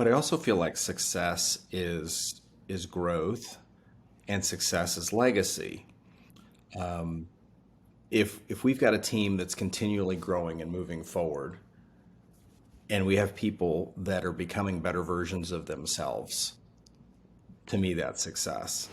but I also feel like success is growth and success is legacy. If we've got a team that's continually growing and moving forward, and we have people that are becoming better versions of themselves, to me, that's success.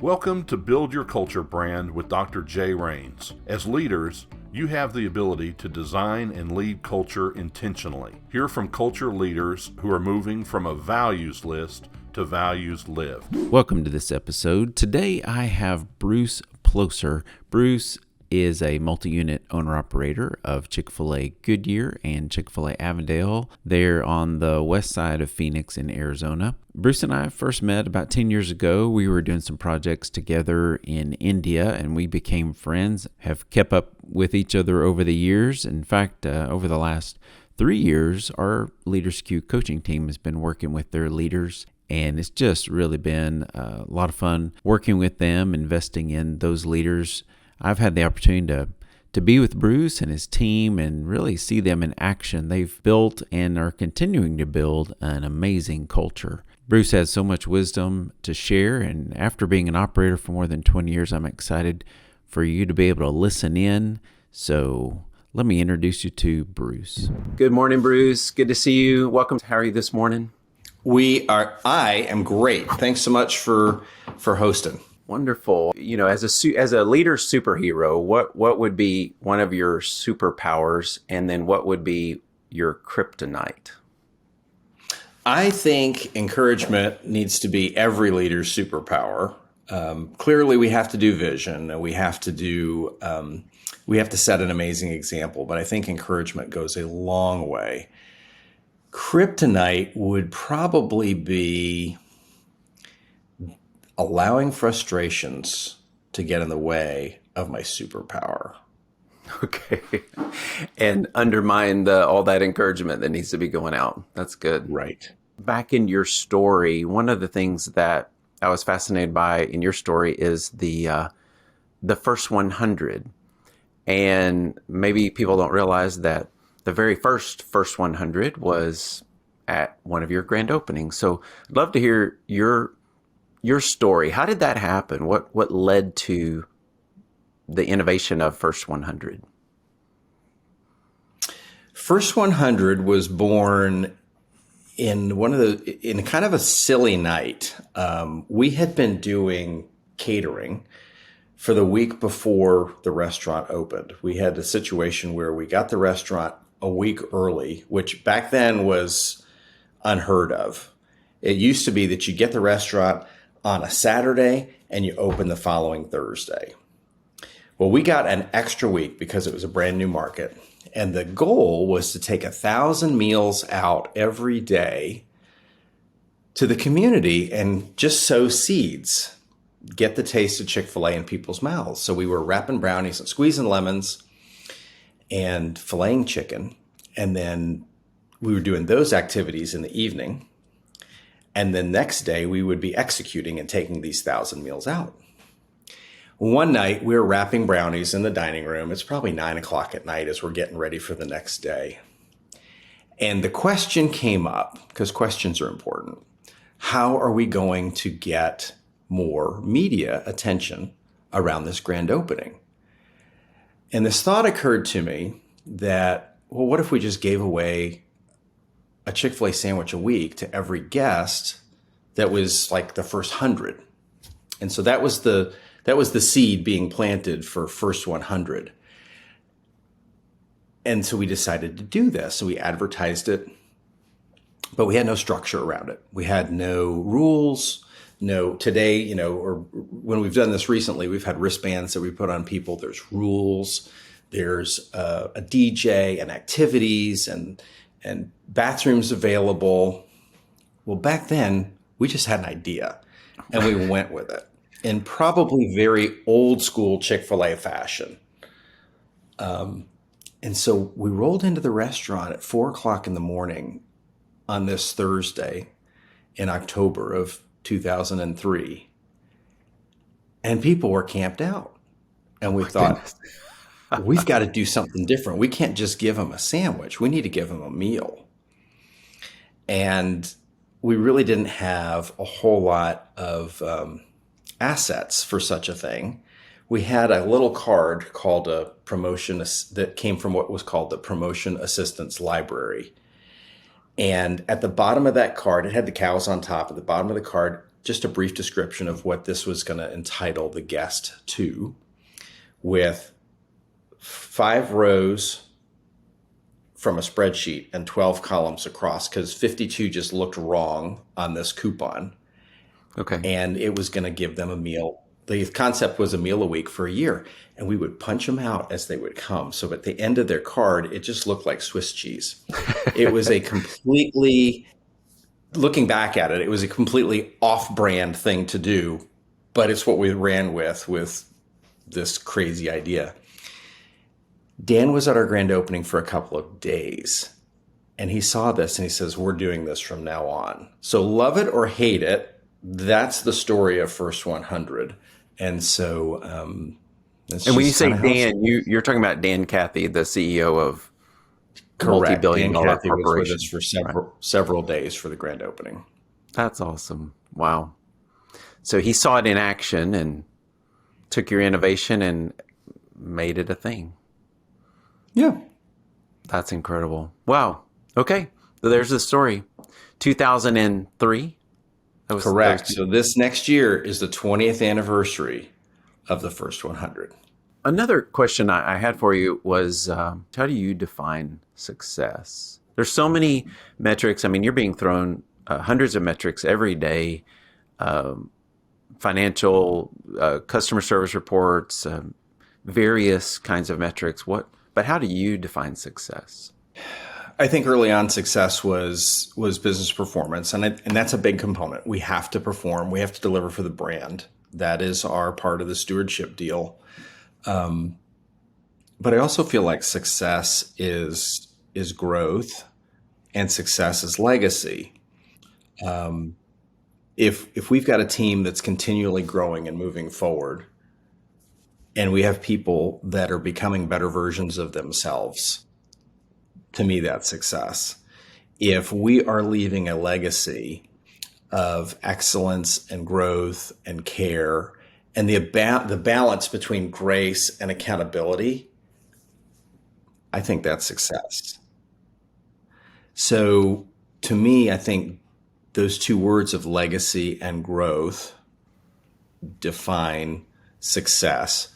Welcome to Build Your Culture Brand with Dr. Jay Rains. As leaders, you have the ability to design and lead culture intentionally. Hear from culture leaders who are moving from a values list to values lived. Welcome to this episode. Today I have Bruce Ploeser. Bruce is a multi-unit owner-operator of Chick-fil-A Goodyear and Chick-fil-A Avondale. They're on the west side of Phoenix in Arizona. Bruce and I first met about 10 years ago. We were doing some projects together in India, and we became friends, have kept up with each other over the years. In fact, over the last 3 years, our Leaders Q coaching team has been working with their leaders, and it's just really been a lot of fun working with them, investing in those leaders. I've had the opportunity to be with Bruce and his team and really see them in action. They've built and are continuing to build an amazing culture. Bruce has so much wisdom to share, and after being an operator for more than 20 years, I'm excited for you to be able to listen in. So let me introduce you to Bruce. Good morning, Bruce. Good to see you. Welcome. How are you this morning? I am great. Thanks so much for hosting. Wonderful. You know, as a leader superhero, what would be one of your superpowers, and then what would be your kryptonite? I think encouragement needs to be every leader's superpower. Clearly, we have to do vision, and we have to set an amazing example. But I think encouragement goes a long way. Kryptonite would probably be allowing frustrations to get in the way of my superpower. Okay. And undermine all that encouragement that needs to be going out. That's good. Right. Back in your story, one of the things that I was fascinated by in your story is the first 100. And maybe people don't realize that the very first 100 was at one of your grand openings. So I'd love to hear your story. How did that happen? What led to the innovation of First 100? First 100 was born in kind of a silly night. We had been doing catering for the week before the restaurant opened. We had a situation where we got the restaurant a week early, which back then was unheard of. It used to be that you get the restaurant on a Saturday and you open the following Thursday. Well, we got an extra week because it was a brand new market. And the goal was to take 1,000 meals out every day to the community and just sow seeds, get the taste of Chick-fil-A in people's mouths. So we were wrapping brownies and squeezing lemons and filleting chicken. And then we were doing those activities in the evening. And the next day we would be executing and taking these 1,000 meals out. One night we were wrapping brownies in the dining room. It's probably 9 o'clock at night as we're getting ready for the next day. And the question came up, because questions are important. How are we going to get more media attention around this grand opening? And this thought occurred to me that, well, what if we just gave away a Chick-fil-A sandwich a week to every guest that was like the first 100? And so that was the seed being planted for First 100. And so we decided to do this. So we advertised it, but we had no structure around it. We had no rules. No, today, or when we've done this recently, we've had wristbands that we put on people. There's rules. There's a DJ and activities and bathrooms available. Well, back then, we just had an idea and we went with it in probably very old school Chick-fil-A fashion. And so we rolled into the restaurant at 4 o'clock in the morning on this Thursday in October of 2003. and people were camped out. And we thought, Goodness. we've got to do something different. We can't just give them a sandwich. We need to give them a meal. And we really didn't have a whole lot of assets for such a thing. We had a little card called a promotion that came from what was called the Promotion Assistance Library. And at the bottom of that card, it had the cows on top. At the bottom of the card, just a brief description of what this was going to entitle the guest to, with 5 rows from a spreadsheet and 12 columns across, because 52 just looked wrong on this coupon. Okay. And it was going to give them a meal. The concept was a meal a week for a year, and we would punch them out as they would come. So at the end of their card, it just looked like Swiss cheese. It was a completely, looking back at it, it was a completely off-brand thing to do, but it's what we ran with this crazy idea. Dan was at our grand opening for a couple of days, and he saw this and he says, we're doing this from now on. So love it or hate it, that's the story of First 100. And so, and when you say Dan, you're talking about Dan Cathy, the CEO of multi-billion-dollar Cathy corporation. was with us for several days for the grand opening. That's awesome. Wow. So he saw it in action and took your innovation and made it a thing. Yeah. That's incredible. Wow. Okay. So there's the story. 2003. Correct. So this next year is the 20th anniversary of the First 100. Another question I had for you was, how do you define success? There's so many metrics. I mean, you're being thrown hundreds of metrics every day, financial, customer service reports, various kinds of metrics. But how do you define success? I think early on success was business performance, and that's a big component. We have to perform. We have to deliver for the brand. That is our part of the stewardship deal. But I also feel like success is growth, and success is legacy. If we've got a team that's continually growing and moving forward, and we have people that are becoming better versions of themselves, to me, that's success. If we are leaving a legacy of excellence and growth and care, and the balance between grace and accountability, I think that's success. So to me, I think those two words of legacy and growth define success.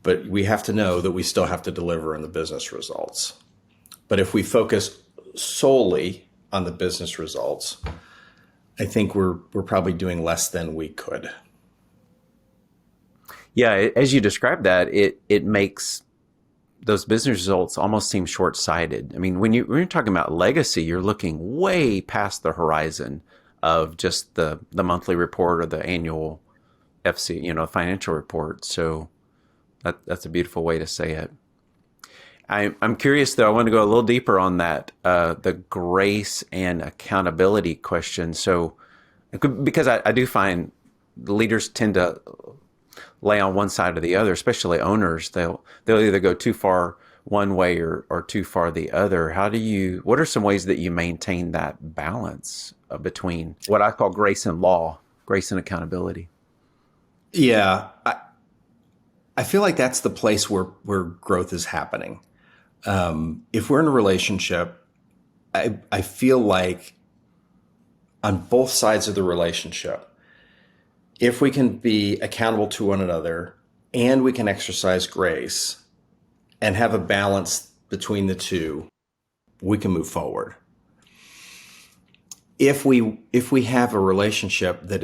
But we have to know that we still have to deliver in the business results. But if we focus solely on the business results, I think we're probably doing less than we could. Yeah, as you described that, it makes those business results almost seem short-sighted. I mean, when you're talking about legacy, you're looking way past the horizon of just the monthly report or the annual FC, financial report. So that's a beautiful way to say it. I'm curious, though. I want to go a little deeper on that, the grace and accountability question. So, because I do find the leaders tend to lay on one side or the other, especially owners. They'll either go too far one way or too far the other. What are some ways that you maintain that balance between what I call grace and law, grace and accountability? Yeah, I feel like that's the place where growth is happening. If we're in a relationship, I feel like on both sides of the relationship, if we can be accountable to one another and we can exercise grace and have a balance between the two, we can move forward. If we have a relationship that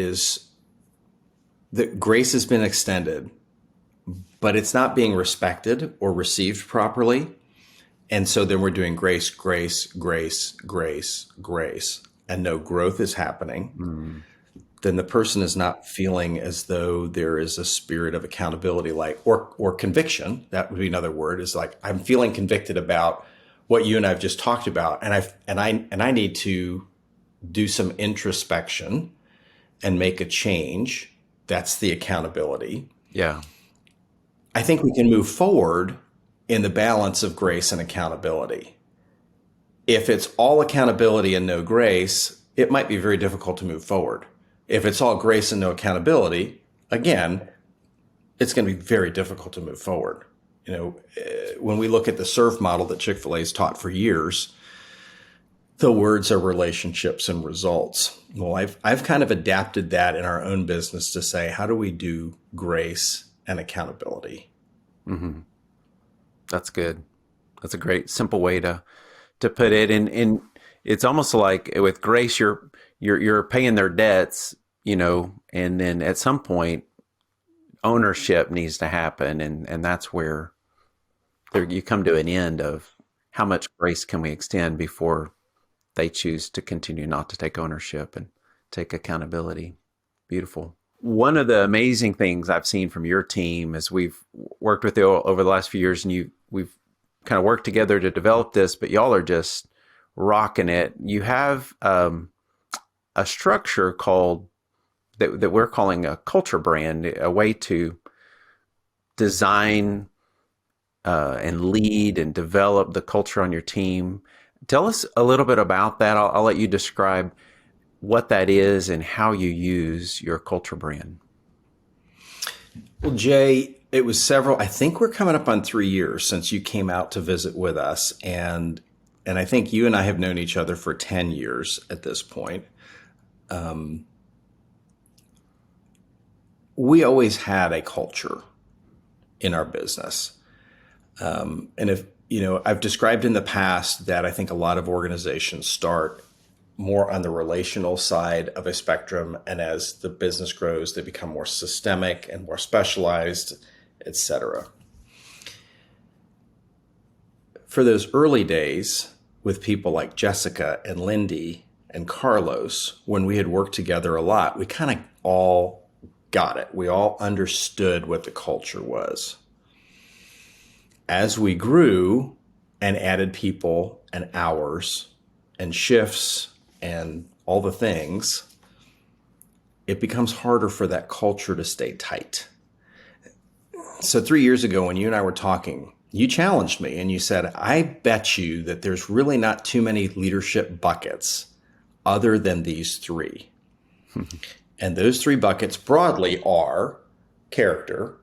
grace has been extended, but it's not being respected or received properly, and so then we're doing grace, grace, grace, grace, grace, and no growth is happening, then the person is not feeling as though there is a spirit of accountability, or conviction. That would be another word, is like, I'm feeling convicted about what you and I've just talked about, and I need to do some introspection and make a change That's the accountability. Yeah. I think we can move forward in the balance of grace and accountability. If it's all accountability and no grace, it might be very difficult to move forward. If it's all grace and no accountability, again, it's going to be very difficult to move forward. When we look at the SERF model that Chick-fil-A has taught for years, the words are relationships and results. Well, I've kind of adapted that in our own business to say, how do we do grace and accountability? Mm-hmm. That's good. That's a great, simple way to put it. And it's almost like with grace, you're paying their debts, and then at some point, ownership needs to happen, and that's where you come to an end of how much grace can we extend before they choose to continue not to take ownership and take accountability. Beautiful. One of the amazing things I've seen from your team as we've worked with you over the last few years, and we've kind of worked together to develop this, but y'all are just rocking it. You have a structure called that we're calling a culture brand, a way to design and lead and develop the culture on your team. Tell us a little bit about that. I'll let you describe what that is and how you use your culture brand. Well, Jay, it was I think we're coming up on 3 years since you came out to visit with us. And I think you and I have known each other for 10 years at this point. We always had a culture in our business. And I've described in the past that I think a lot of organizations start more on the relational side of a spectrum. And as the business grows, they become more systemic and more specialized, et cetera. For those early days with people like Jessica and Lindy and Carlos, when we had worked together a lot, we kind of all got it. We all understood what the culture was. As we grew and added people and hours and shifts and all the things, it becomes harder for that culture to stay tight. So 3 years ago, when you and I were talking, you challenged me and you said, I bet you that there's really not too many leadership buckets other than these three. And those three buckets broadly are character,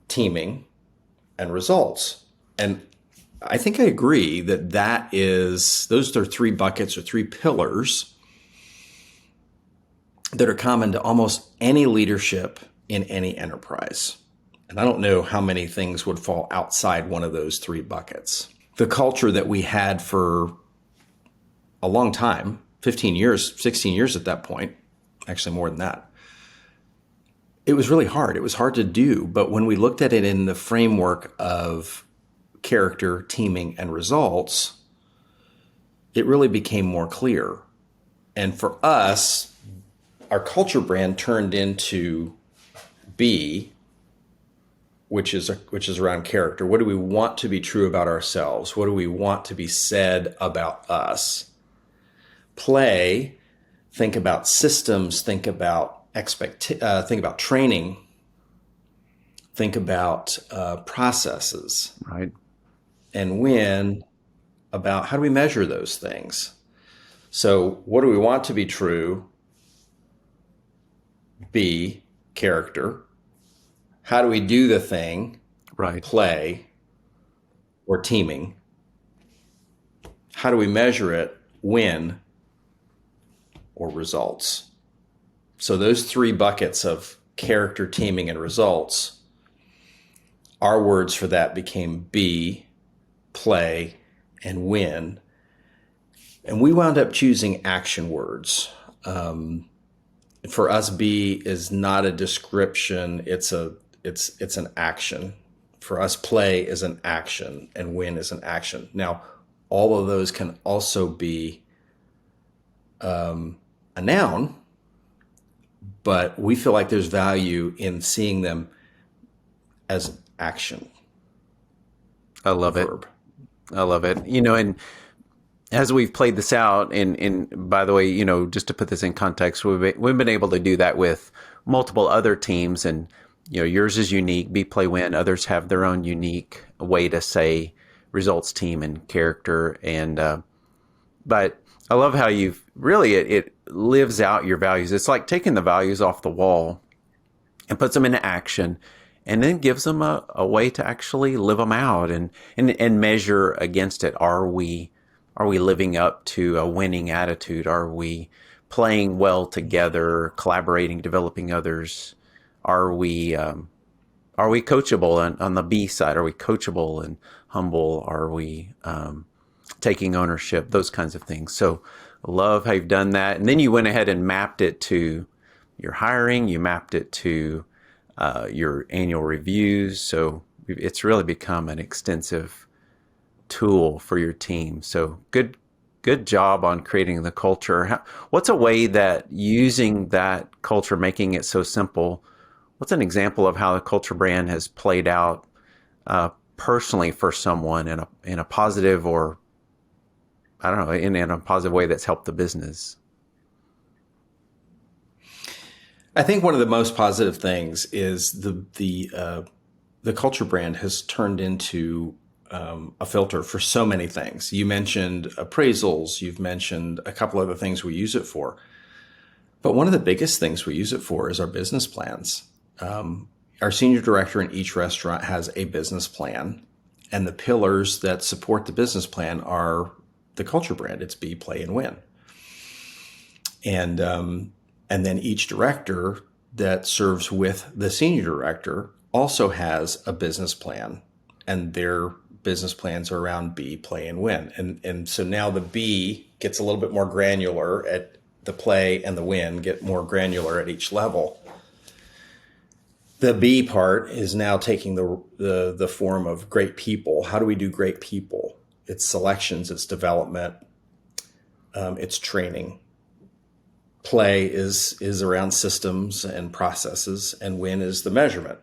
teaming, and results. And I think I agree that those are three buckets or three pillars that are common to almost any leadership in any enterprise. And I don't know how many things would fall outside one of those three buckets. The culture that we had for a long time, 15 years, 16 years at that point, actually more than that, it was really hard. It was hard to do. But when we looked at it in the framework of character, teaming, and results, it really became more clear. And for us, our culture brand turned into B, which is around character. What do we want to be true about ourselves? What do we want to be said about us? Play, think about systems, think about think about training, think about processes. Right. And win, about how do we measure those things? So what do we want to be true? B, character. How do we do the thing? Right. Play or teaming. How do we measure it? Win or results. So those three buckets of character, teaming, and results, our words for that became B, play, and win. And we wound up choosing action words. For us, B is not a description, it's an action. For us, play is an action and win is an action. Now, all of those can also be a noun, but we feel like there's value in seeing them as action. I love it. Verb. I love it. And as we've played this out, and by the way, just to put this in context, we've been able to do that with multiple other teams, and yours is unique. Be, play, win. Others have their own unique way to say results, team, and character. And but I love how you've really it lives out your values. It's like taking the values off the wall and puts them into action, and then gives them a way to actually live them out and measure against it. Are we living up to a winning attitude? Are we playing well together, collaborating, developing others? Are we coachable on the B side? Are we coachable and humble? Are we taking ownership? Those kinds of things. So I love how you've done that. And then you went ahead and mapped it to your hiring. You mapped it to your annual reviews. So it's really become an extensive tool for your team. So good job on creating the culture. What's a way that using that culture, making it so simple, what's an example of how the culture brand has played out personally for someone in a positive, or I don't know, in a positive way that's helped the business? I think one of the most positive things is the culture brand has turned into a filter for so many things. You mentioned appraisals. You've mentioned a couple other things we use it for. But one of the biggest things we use it for is our business plans. Our senior director in each restaurant has a business plan, and the pillars that support the business plan are the culture brand. It's be, play, and win. And then each director that serves with the senior director also has a business plan, and their business plans are around be, play, and win. And so now the B gets a little bit more granular at the play, and the win get more granular at each level. The B part is now taking the form of great people. How do we do great people? It's selections, it's development, it's training. Play is around systems and processes, and win is the measurement.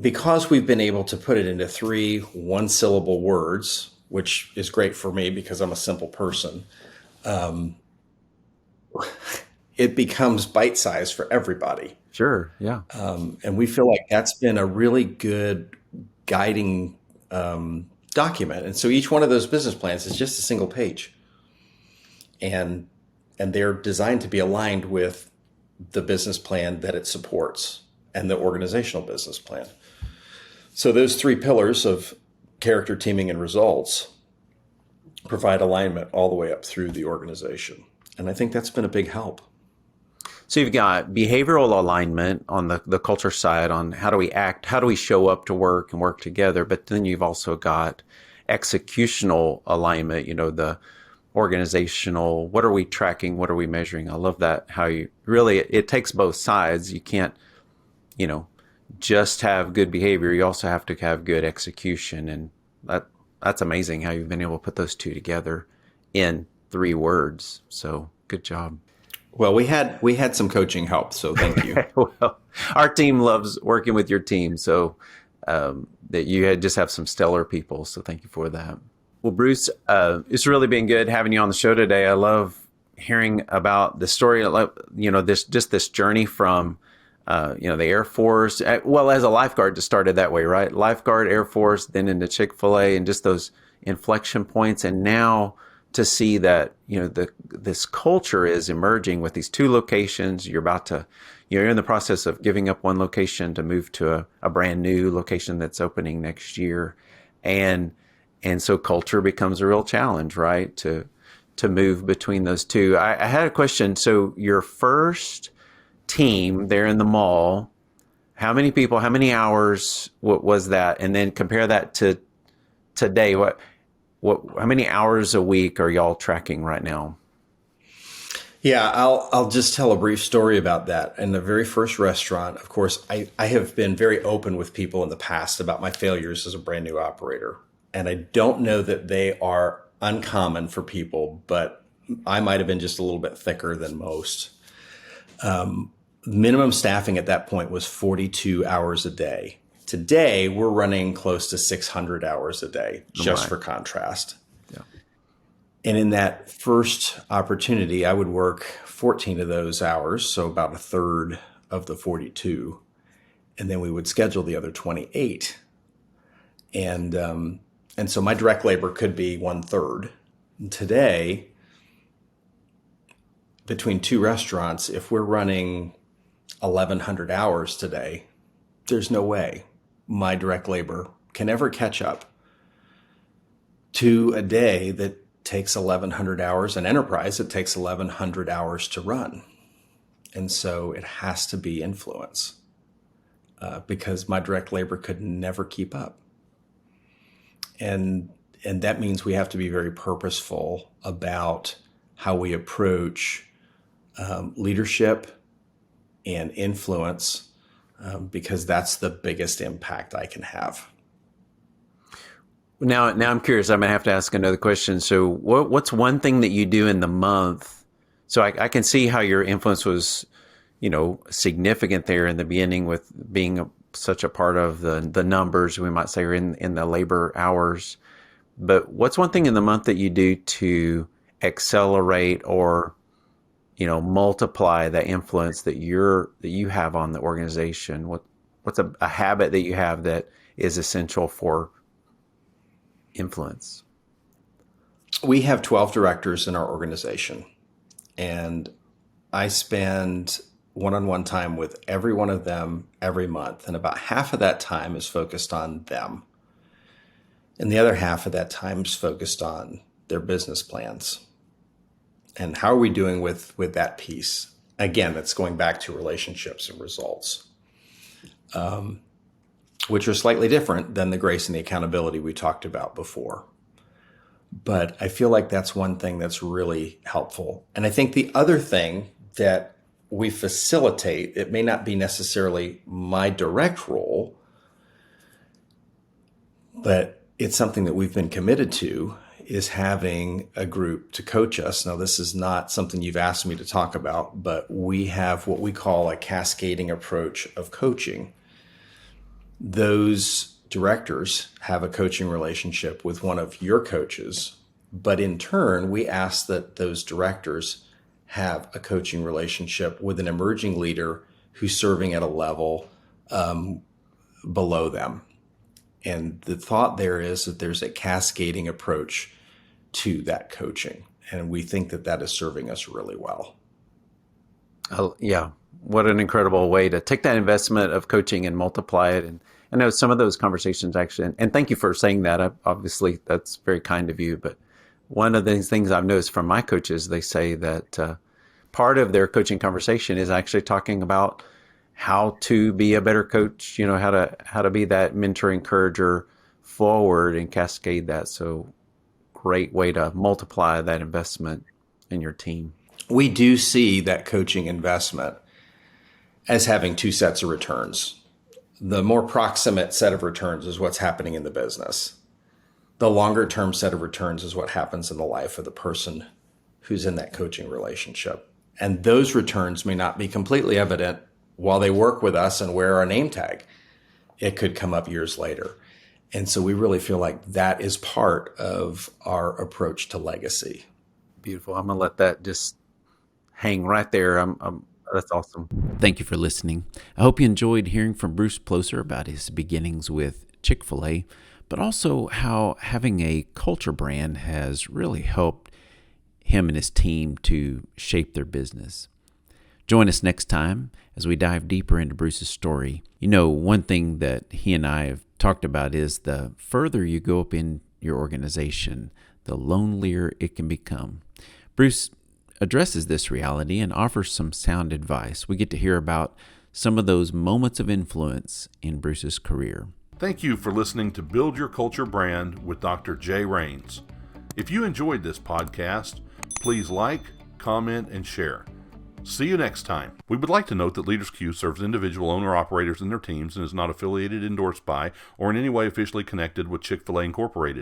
Because we've been able to put it into 3 one-syllable words, which is great for me because I'm a simple person, it becomes bite-sized for everybody. Sure, yeah. And we feel like that's been a really good guiding document. And so each one of those business plans is just a single page. And they're designed to be aligned with the business plan that it supports and the organizational business plan. So those 3 pillars of character, teaming, and results provide alignment all the way up through the organization. And I think that's been a big help. So you've got behavioral alignment on the culture side, on how do we act, how do we show up to work and work together. But then you've also got executional alignment, the organizational, what are we tracking, what are we measuring? I love that, how you really, it takes both sides. You can't, just have good behavior. You also have to have good execution. And that's amazing how you've been able to put those 2 together in 3 words. So good job. Well, we had some coaching help, so thank you. Well, our team loves working with your team, so that you just have some stellar people. So thank you for that. Well, Bruce, it's really been good having you on the show today. I love hearing about the story. This journey from the Air Force. Well, as a lifeguard, just started that way, right? Lifeguard, Air Force, then into Chick-fil-A, and just those inflection points, and now to see that this culture is emerging with these 2 locations. You're in the process of giving up 1 location to move to a brand new location that's opening next year, and so culture becomes a real challenge, right? To move between those 2. I had a question. So your first team there in the mall, how many people, how many hours, what was that? And then compare that to today. How many hours a week are y'all tracking right now? Yeah, I'll just tell a brief story about that. In the very first restaurant, of course, I have been very open with people in the past about my failures as a brand new operator. And I don't know that they are uncommon for people, but I might have been just a little bit thicker than most. Minimum staffing at that point was 42 hours a day. Today, we're running close to 600 hours a day, just for contrast. Yeah. And in that first opportunity, I would work 14 of those hours, so about a third of the 42. And then we would schedule the other 28. And so my direct labor could be one third. Today, between two restaurants, if we're running 1,100 hours today, there's no way my direct labor can ever catch up to a day that takes 1,100 hours, an enterprise that takes 1,100 hours to run. And so it has to be influence because my direct labor could never keep up. And that means we have to be very purposeful about how we approach leadership and influence because that's the biggest impact I can have. Now I'm curious. I'm gonna have to ask another question. So, what's one thing that you do in the month? So I can see how your influence was, significant there in the beginning with being such a part of the numbers, we might say, or in the labor hours. But what's one thing in the month that you do to accelerate or multiply the influence that you have on the organization? What's a habit that you have that is essential for influence? We have 12 directors in our organization, and I spend one-on-one time with every one of them every month. And about half of that time is focused on them. And the other half of that time is focused on their business plans. And how are we doing with that piece? Again, that's going back to relationships and results, which are slightly different than the grace and the accountability we talked about before. But I feel like that's one thing that's really helpful. And I think the other thing that we facilitate, it may not be necessarily my direct role, but it's something that we've been committed to, is having a group to coach us. Now, this is not something you've asked me to talk about, but we have what we call a cascading approach of coaching. Those directors have a coaching relationship with one of your coaches, but in turn, we ask that those directors have a coaching relationship with an emerging leader who's serving at a level below them. And the thought there is that there's a cascading approach to that coaching. And we think that that is serving us really well. Yeah. What an incredible way to take that investment of coaching and multiply it. And I know some of those conversations actually, and thank you for saying that. Obviously, that's very kind of you. But one of the things I've noticed from my coaches, they say that part of their coaching conversation is actually talking about how to be a better coach, how to be that mentor, encourager forward and cascade that. So great way to multiply that investment in your team. We do see that coaching investment as having two sets of returns. The more proximate set of returns is what's happening in the business. The longer term set of returns is what happens in the life of the person who's in that coaching relationship. And those returns may not be completely evident while they work with us and wear our name tag. It could come up years later. And so we really feel like that is part of our approach to legacy. Beautiful. I'm going to let that just hang right there. That's awesome. Thank you for listening. I hope you enjoyed hearing from Bruce Ploeser about his beginnings with Chick-fil-A, but also how having a culture brand has really helped him and his team to shape their business. Join us next time as we dive deeper into Bruce's story. One thing that he and I have talked about is the further you go up in your organization, the lonelier it can become. Bruce addresses this reality and offers some sound advice. We get to hear about some of those moments of influence in Bruce's career. Thank you for listening to Build Your Culture Brand with Dr. Jay Rains. If you enjoyed this podcast, please like, comment, and share. See you next time. We would like to note that Leaders Q serves individual owner-operators and their teams and is not affiliated, endorsed by, or in any way officially connected with Chick-fil-A Incorporated.